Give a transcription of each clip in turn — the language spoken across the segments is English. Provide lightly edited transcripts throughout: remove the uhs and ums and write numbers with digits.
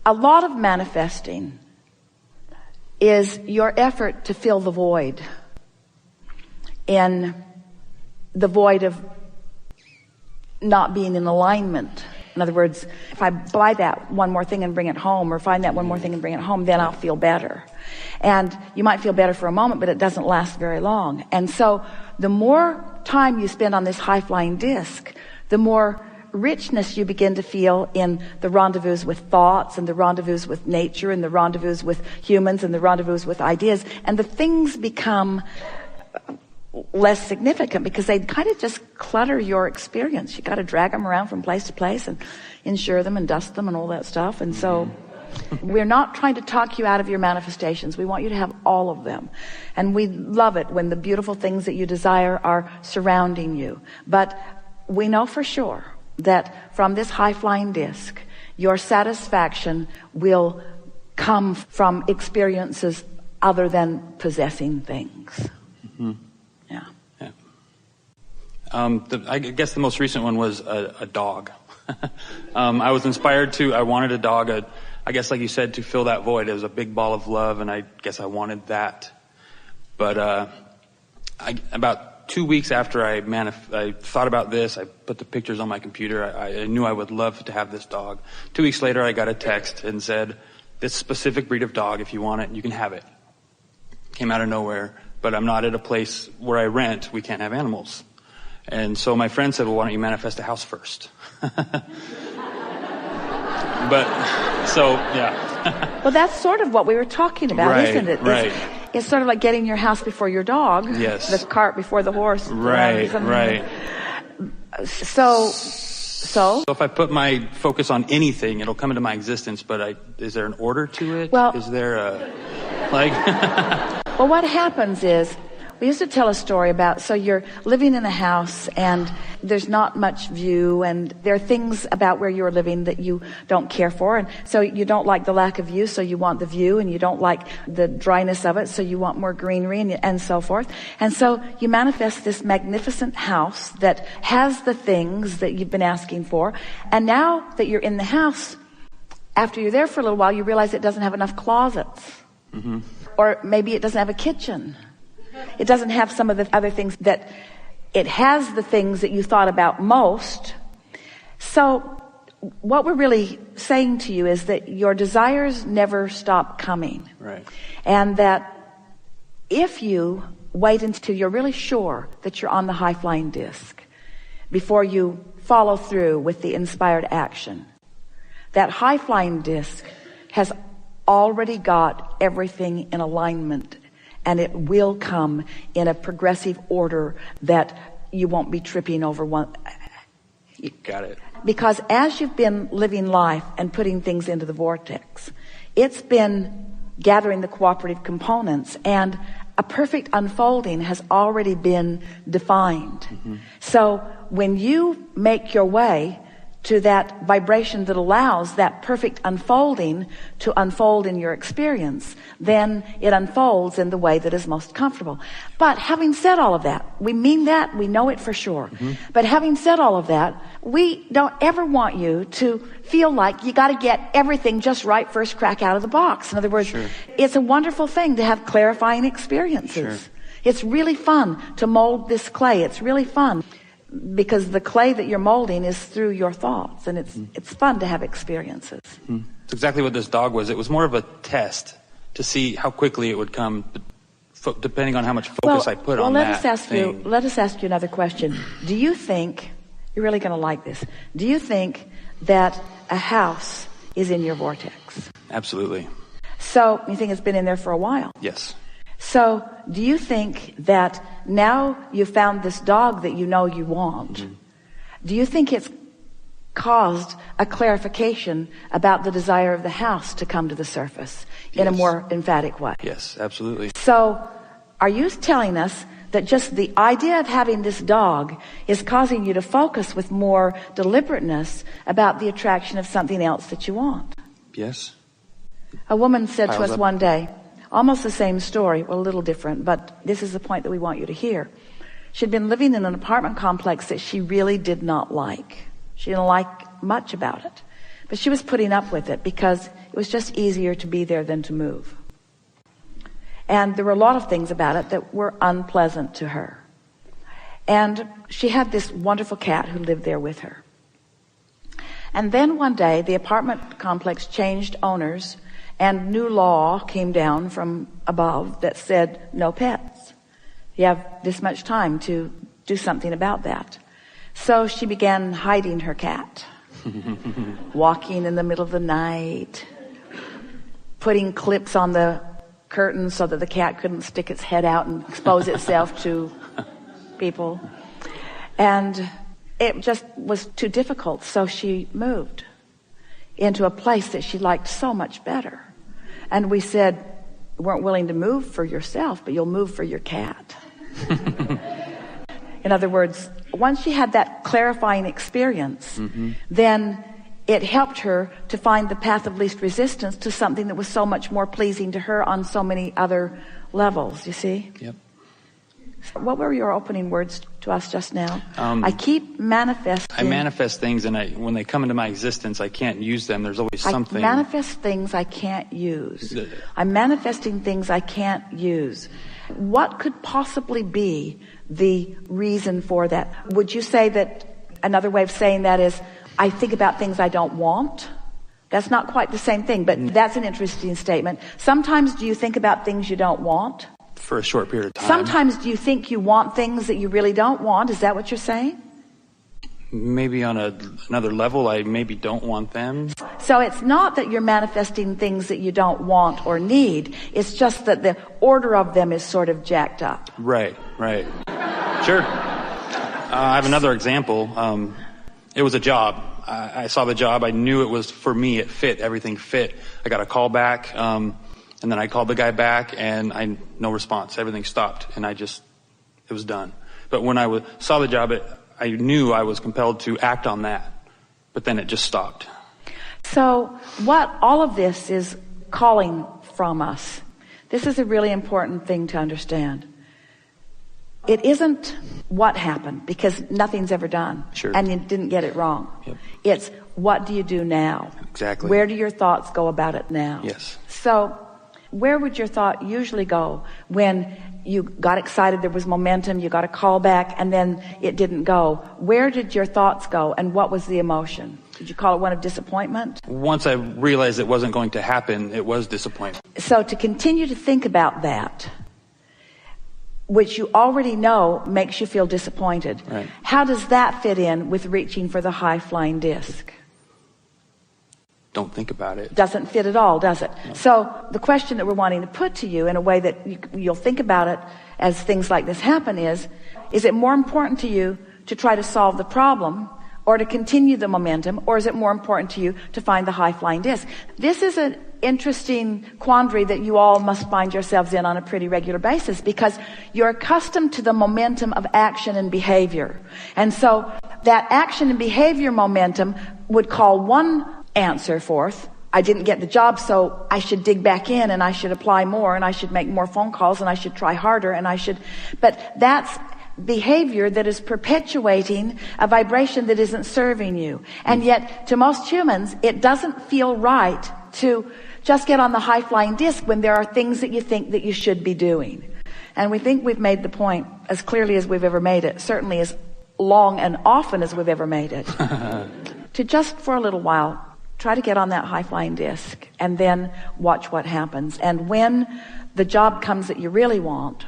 A lot of manifesting is your effort to fill the void. In the void of not being in alignment. In other words, if I buy that one more thing and bring it home, or find that one more thing and bring it home, then I'll feel better. And you might feel better for a moment, but it doesn't last very long. And so the more time you spend on this high-flying disc, the more richness you begin to feel in the rendezvous with thoughts, and the rendezvous with nature, and the rendezvous with humans, and the rendezvous with ideas. And the things become less significant because they kind of just clutter your experience. You got to drag them around from place to place and insure them and dust them and all that stuff. And so we're not trying to talk you out of your manifestations. We want you to have all of them. And we love it when the beautiful things that you desire are surrounding you. But we know for sure that from this high-flying disc, your satisfaction will come from experiences other than possessing things. Mm-hmm. Yeah. I guess the most recent one was a dog. I was inspired I wanted a dog, I guess like you said, to fill that void. It was a big ball of love, and I guess I wanted that. But about 2 weeks after I thought about this, I put the pictures on my computer. I knew I would love to have this dog. 2 weeks later, I got a text and said, this specific breed of dog, if you want it, you can have it. Came out of nowhere, but I'm not at a place where I rent. We can't have animals. And so my friend said, well, why don't you manifest a house first? But, so, yeah. Well, that's sort of what we were talking about, isn't it? Right. It's sort of like getting your house before your dog. Yes. The cart before the horse. Right. So if I put my focus on anything, it'll come into my existence, but is there an order to it? Well, is there well, what happens is, we used to tell a story about, so you're living in a house and there's not much view, and there are things about where you're living that you don't care for, and so you don't like the lack of view, so you want the view, and you don't like the dryness of it, so you want more greenery, and so forth. And so you manifest this magnificent house that has the things that you've been asking for, and now that you're in the house, after you're there for a little while, you realize it doesn't have enough closets. Mm-hmm. Or maybe it doesn't have a kitchen. It doesn't have some of the other things that it has, the things that you thought about most. So what we're really saying to you is that your desires never stop coming. Right. And that if you wait until you're really sure that you're on the high-flying disc before you follow through with the inspired action, that high-flying disc has already got everything in alignment, and it will come in a progressive order that you won't be tripping over one. Got it. Because as you've been living life and putting things into the vortex, it's been gathering the cooperative components, and a perfect unfolding has already been defined. Mm-hmm. So when you make your way to that vibration that allows that perfect unfolding to unfold in your experience, then it unfolds in the way that is most comfortable. But having said all of that, we mean that, we know it for sure. Mm-hmm. But having said all of that, we don't ever want you to feel like you got to get everything just right first crack out of the box. In other words, sure. It's a wonderful thing to have clarifying experiences. Sure. It's really fun to mold this clay. It's really fun. Because the clay that you're molding is through your thoughts, and it's fun to have experiences. Mm-hmm. It's exactly what this dog was. It was more of a test to see how quickly it would come, depending on how much focus I put on that thing. Let us ask you another question. Do you think, you're really going to like this, do you think that a house is in your vortex? Absolutely. So you think it's been in there for a while? Yes. So do you think that now you've found this dog that you know you want, mm-hmm. do you think it's caused a clarification about the desire of the house to come to the surface in a more emphatic way? Yes, absolutely. So are you telling us that just the idea of having this dog is causing you to focus with more deliberateness about the attraction of something else that you want? Yes. A woman said to us one day, almost the same story, well, a little different, but this is the point that we want you to hear. She'd been living in an apartment complex that she really did not like. She didn't like much about it. But she was putting up with it because it was just easier to be there than to move. And there were a lot of things about it that were unpleasant to her. And she had this wonderful cat who lived there with her. And then one day, the apartment complex changed owners, and new law came down from above that said no pets. You have this much time to do something about that. So she began hiding her cat, walking in the middle of the night, putting clips on the curtains so that the cat couldn't stick its head out and expose itself to people. And it just was too difficult, so she moved into a place that she liked so much better. And we said, you weren't willing to move for yourself, but you'll move for your cat. In other words, once she had that clarifying experience, then it helped her to find the path of least resistance to something that was so much more pleasing to her on so many other levels, you see? Yep. What were your opening words to us just now? I keep manifesting. I manifest things, and when they come into my existence, I can't use them. There's always something. I manifest things I can't use. I'm manifesting things I can't use. What could possibly be the reason for that? Would you say that another way of saying that is, I think about things I don't want? That's not quite the same thing, but that's an interesting statement. Sometimes do you think about things you don't want? For a short period of time. Sometimes do you think you want things that you really don't want? Is that what you're saying? Maybe on another level, I maybe don't want them. So it's not that you're manifesting things that you don't want or need. It's just that the order of them is sort of jacked up. Right. Sure. I have another example. It was a job. I saw the job. I knew it was for me. It fit. Everything fit. I got a call back. And then I called the guy back, and no response. Everything stopped, and it was done. But when I saw the job, I knew I was compelled to act on that. But then it just stopped. So what all of this is calling from us, this is a really important thing to understand. It isn't what happened, because nothing's ever done. Sure. And you didn't get it wrong. Yep. It's what do you do now? Exactly. Where do your thoughts go about it now? Yes. So where would your thought usually go when you got excited, there was momentum, you got a call back, and then it didn't go? Where did your thoughts go, and what was the emotion? Did you call it one of disappointment? Once I realized it wasn't going to happen, it was disappointment. So to continue to think about that, which you already know makes you feel disappointed, right. How does that fit in with reaching for the high-flying disc? Don't think about it. Doesn't fit at all, does it? No. So the question that we're wanting to put to you in a way that you'll think about it as things like this happen is it more important to you to try to solve the problem or to continue the momentum, or is it more important to you to find the high-flying disc? This is an interesting quandary that you all must find yourselves in on a pretty regular basis, because you're accustomed to the momentum of action and behavior. And so that action and behavior momentum would call one answer forth. I didn't get the job, so I should dig back in, and I should apply more, and I should make more phone calls, and I should try harder, and but that's behavior that is perpetuating a vibration that isn't serving you. And yet, to most humans, it doesn't feel right to just get on the high-flying disc when there are things that you think that you should be doing. And we think we've made the point as clearly as we've ever made it, certainly as long and often as we've ever made it, to just for a little while try to get on that high-flying disc and then watch what happens. And when the job comes that you really want,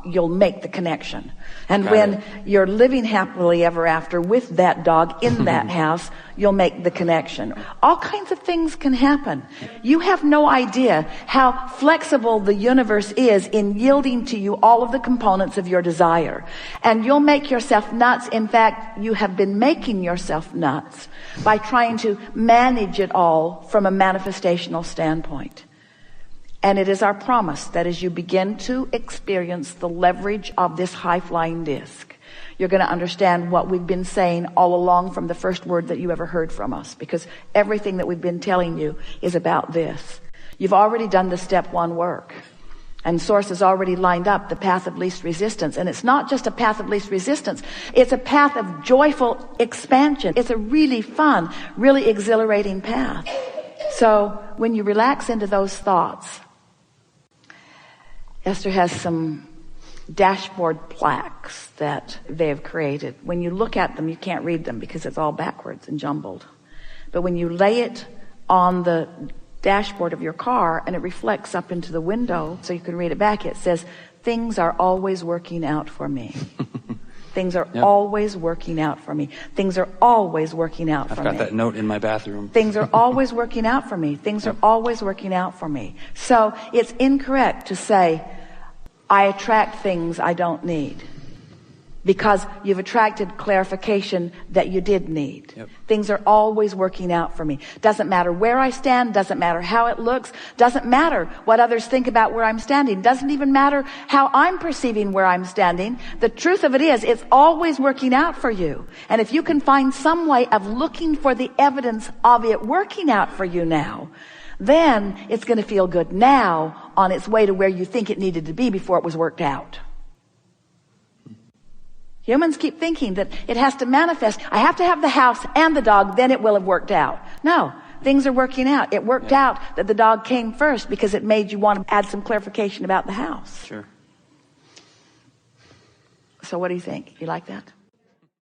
you'll make the connection. And when you're living happily ever after with that dog in that house, you'll make the connection. All kinds of things can happen. You have no idea how flexible the universe is in yielding to you all of the components of your desire. And you'll make yourself nuts. In fact, you have been making yourself nuts by trying to manage it all from a manifestational standpoint. And it is our promise that as you begin to experience the leverage of this high-flying disc, you're going to understand what we've been saying all along from the first word that you ever heard from us, because everything that we've been telling you is about this. You've already done the step one work. And Source has already lined up the path of least resistance. And it's not just a path of least resistance. It's a path of joyful expansion. It's a really fun, really exhilarating path. So when you relax into those thoughts, Esther has some dashboard plaques that they have created. When you look at them, you can't read them because it's all backwards and jumbled. But when you lay it on the dashboard of your car and it reflects up into the window so you can read it back, it says, things are always working out for me. Things are always working out for me. Things are always working out for me. I've got that note in my bathroom. Things are always working out for me. Things are always working out for me. So it's incorrect to say, I attract things I don't need. Because you've attracted clarification that you did need. Things are always working out for me. Doesn't matter where I stand, doesn't matter how it looks, doesn't matter what others think about where I'm standing, doesn't even matter how I'm perceiving where I'm standing. The truth of it is, it's always working out for you. And if you can find some way of looking for the evidence of it working out for you now, then it's going to feel good now on its way to where you think it needed to be before it was worked out. Humans keep thinking that it has to manifest. I have to have the house and the dog, then it will have worked out. No, things are working out. It worked out that the dog came first because it made you want to add some clarification about the house. Sure. So what do you think? You like that?